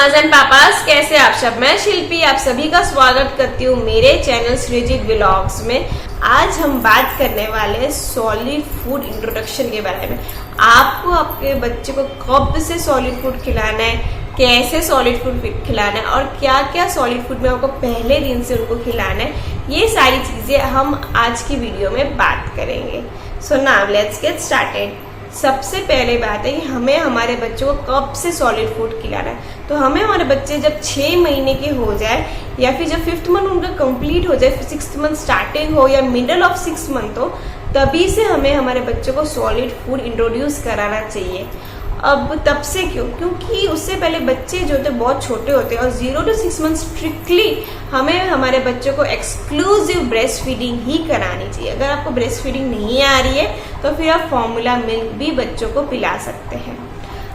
Mama's and papa's, कैसे आप सब। मैं शिल्पी आप सभी का स्वागत करती हूँ मेरे चैनल श्रीजीत व्लॉग्स में। आज हम बात करने वाले हैं सॉलिड फूड इंट्रोडक्शन के बारे में। आपको आपके बच्चे को कब से सॉलिड फूड खिलाना है, कैसे सॉलिड फूड खिलाना है और क्या क्या सॉलिड फूड में आपको पहले दिन से उनको खिलाना है, ये सारी चीजें हम आज की वीडियो में बात करेंगे। So now let's get started. सबसे पहले बात है कि हमें हमारे बच्चों को कब से सॉलिड फूड खिलाना है। तो हमें हमारे बच्चे जब 6 महीने के हो जाए या फिर जब 5th मंथ उनका कंप्लीट हो जाए, 6th मंथ स्टार्टिंग हो या मिडल ऑफ 6th मंथ हो, तभी से हमें हमारे बच्चों को सॉलिड फूड इंट्रोड्यूस कराना चाहिए। अब तब से क्यों? क्योंकि उससे पहले बच्चे जो होते बहुत छोटे होते हैं और 0 to 6 मंथ स्ट्रिक्टली हमें हमारे बच्चों को एक्सक्लूसिव ब्रेस्ट फीडिंग ही करानी चाहिए। अगर आपको ब्रेस्ट फीडिंग नहीं आ रही है तो फिर आप फॉर्मूला मिल्क भी बच्चों को पिला सकते हैं।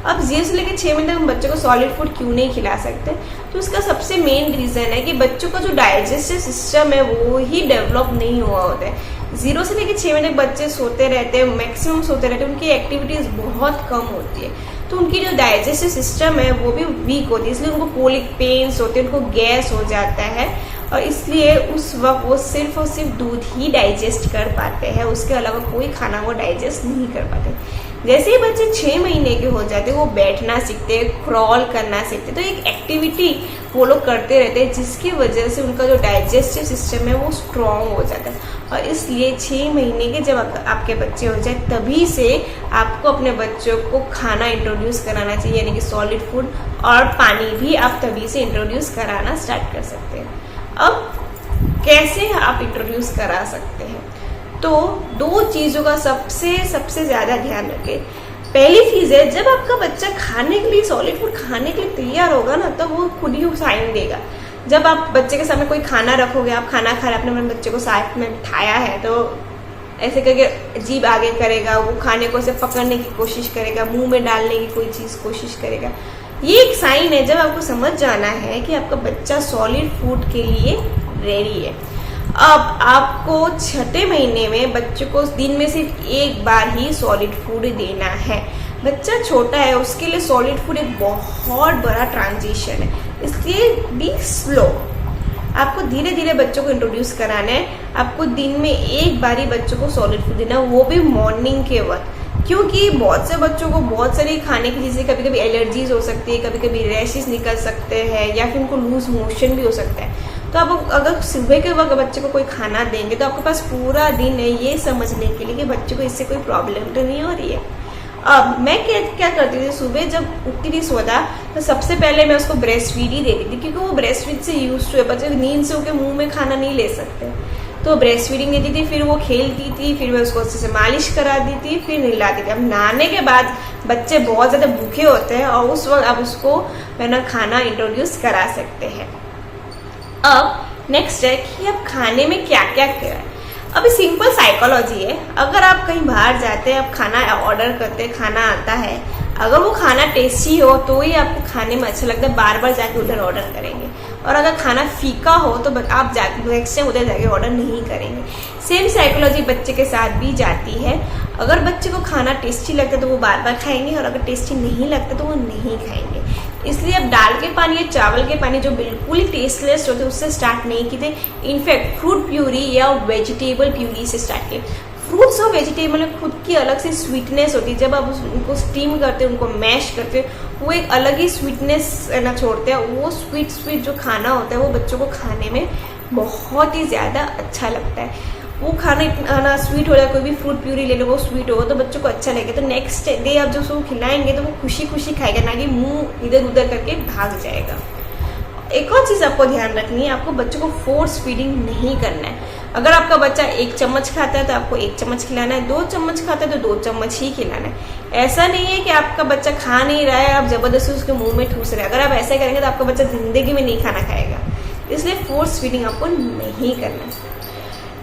अब 0 से लेकर 6 महीने तक हम बच्चों को सॉलिड फूड क्यों नहीं खिला सकते? तो उसका सबसे मेन रीजन है कि बच्चों का जो डाइजेस्टिव सिस्टम है वो ही डेवलप नहीं हुआ होता है। 0 से लेकर 6 महीने तक बच्चे सोते रहते हैं, मैक्सिमम सोते रहते हैं, उनकी एक्टिविटीज बहुत कम होती है, तो उनकी जो डाइजेस्टिव सिस्टम है वो भी वीक होती है, इसलिए उनको कोलिक पेन्स होते हैं, उनको गैस हो जाता है और इसलिए उस वक्त वो सिर्फ और सिर्फ दूध ही डाइजेस्ट कर पाते हैं, उसके अलावा कोई खाना वो डाइजेस्ट नहीं कर पाते। जैसे ही बच्चे 6 महीने के हो जाते हैं वो बैठना सीखते हैं, क्रॉल करना सीखते हैं, तो एक एक्टिविटी वो लोग करते रहते हैं जिसकी वजह से उनका जो डाइजेस्टिव सिस्टम है वो स्ट्रॉन्ग हो जाता है। और इसलिए 6 महीने के जब आपके बच्चे हो जाए तभी से आपको अपने बच्चों को खाना इंट्रोड्यूस कराना चाहिए, यानी कि सॉलिड फूड और पानी भी आप तभी से इंट्रोड्यूस कराना स्टार्ट कर सकते हैं। अब कैसे आप इंट्रोड्यूस करा सकते हैं? तो 2 चीज़ों का सबसे ज़्यादा ध्यान रखें। पहली चीज़ है, जब आपका बच्चा खाने के लिए सॉलिड फूड खाने के लिए तैयार होगा ना, तब वो खुद ही साइन देगा। जब आप बच्चे के सामने कोई खाना रखोगे, आप खाना खा रहे, आपने अपने बच्चे को साथ में बिठाया है, तो ऐसे करके जीभ आगे करेगा, वो खाने को ऐसे पकड़ने की कोशिश करेगा, मुंह में डालने की कोई चीज़ कोशिश करेगा। ये एक साइन है जब आपको समझ जाना है कि आपका बच्चा सॉलिड फूड के लिए रेडी है। अब आपको 6ठे महीने में बच्चे को दिन में सिर्फ एक बार ही सॉलिड फूड देना है। बच्चा छोटा है, उसके लिए सॉलिड फूड एक बहुत बड़ा ट्रांजिशन है, इसलिए बी स्लो। आपको धीरे धीरे बच्चों को इंट्रोड्यूस कराना है। आपको दिन में एक बार ही बच्चों को सॉलिड फूड देना, वो भी मॉर्निंग के वक्त, क्योंकि बहुत से बच्चों को बहुत सारी खाने की चीज़ें, कभी कभी एलर्जीज हो सकती है, कभी कभी रैशेस निकल सकते हैं या फिर उनको लूज मोशन भी हो सकता है। तो आप अगर सुबह के वक्त बच्चे को कोई खाना देंगे तो आपके पास पूरा दिन है ये समझने के लिए कि बच्चे को इससे कोई प्रॉब्लम तो नहीं हो रही है। अब मैं क्या करती थी, सुबह जब उठती थी सोता तो सबसे पहले मैं उसको ब्रेस्ट फीड ही देती थी, क्योंकि वो ब्रेस्ट फीड से यूज टू है। बच्चे नींद से होकर मुंह में खाना नहीं ले सकते, तो ब्रेस्ट फीडिंग देती थी, फिर वो खेलती थी, फिर मैं उसको अच्छे से मालिश करा दी थी, फिर नहलाती थी। अब नहाने के बाद बच्चे बहुत ज़्यादा भूखे होते हैं और उस वक्त आप उसको खाना इंट्रोड्यूस करा सकते हैं। अब नेक्स्ट है कि अब खाने में क्या क्या कराएं। अभी सिंपल साइकोलॉजी है, अगर आप कहीं बाहर जाते हैं, आप खाना ऑर्डर करते हैं, खाना आता है, अगर वो खाना टेस्टी हो तो ही आपको खाने में अच्छा लगता है, बार बार जाके उधर ऑर्डर करेंगे। और अगर खाना फीका हो तो आप जाके नेक्स्ट टाइम उधर जाके ऑर्डर नहीं करेंगे। सेम साइकोलॉजी बच्चे के साथ भी जाती है। अगर बच्चे को खाना टेस्टी लगता है तो वो बार बार खाएंगे, और अगर टेस्टी नहीं लगता तो वो नहीं खाएंगे। इसलिए अब दाल के पानी या चावल के पानी जो बिल्कुल ही टेस्टलेस होते उससे स्टार्ट नहीं किए। इनफैक्ट फ्रूट प्यूरी या वेजिटेबल प्यूरी से स्टार्ट किए। फ्रूट्स और वेजिटेबल में खुद की अलग से स्वीटनेस होती है। जब आप उनको स्टीम करते हैं, उनको मैश करते हैं, वो एक अलग ही स्वीटनेस ना छोड़ते हैं। वो स्वीट जो खाना होता है वो बच्चों को खाने में बहुत ही ज़्यादा अच्छा लगता है। वो खाना इतना स्वीट हो जाए, कोई भी फ्रूट प्यूरी ले लो वो स्वीट होगा तो बच्चों को अच्छा लगेगा, तो नेक्स्ट डे आप जो उसको खिलाएंगे तो वो खुशी खुशी खाएगा, ना कि मुंह इधर उधर करके भाग जाएगा। एक और चीज़ आपको ध्यान रखनी है, आपको बच्चों को फोर्स फीडिंग नहीं करना है। अगर आपका बच्चा 1 चम्मच खाता है तो आपको 1 चम्मच खिलाना है, 2 चम्मच खाता है तो 2 चम्मच ही खिलाना है। ऐसा नहीं है कि आपका बच्चा खा नहीं रहा है, आप जबरदस्ती उसके मुंह में ठूस रहे हैं। अगर आप ऐसा करेंगे तो आपका बच्चा जिंदगी में नहीं खाना खाएगा, इसलिए फोर्स फीडिंग आपको नहीं करना है।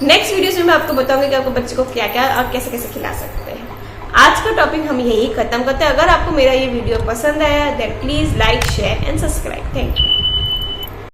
नेक्स्ट वीडियोस में मैं आपको बताऊंगी कि आपको बच्चे को क्या क्या और कैसे कैसे खिला सकते हैं। आज का टॉपिक हम यही खत्म करते हैं। अगर आपको मेरा ये वीडियो पसंद आया then please like, share and subscribe. Thank you.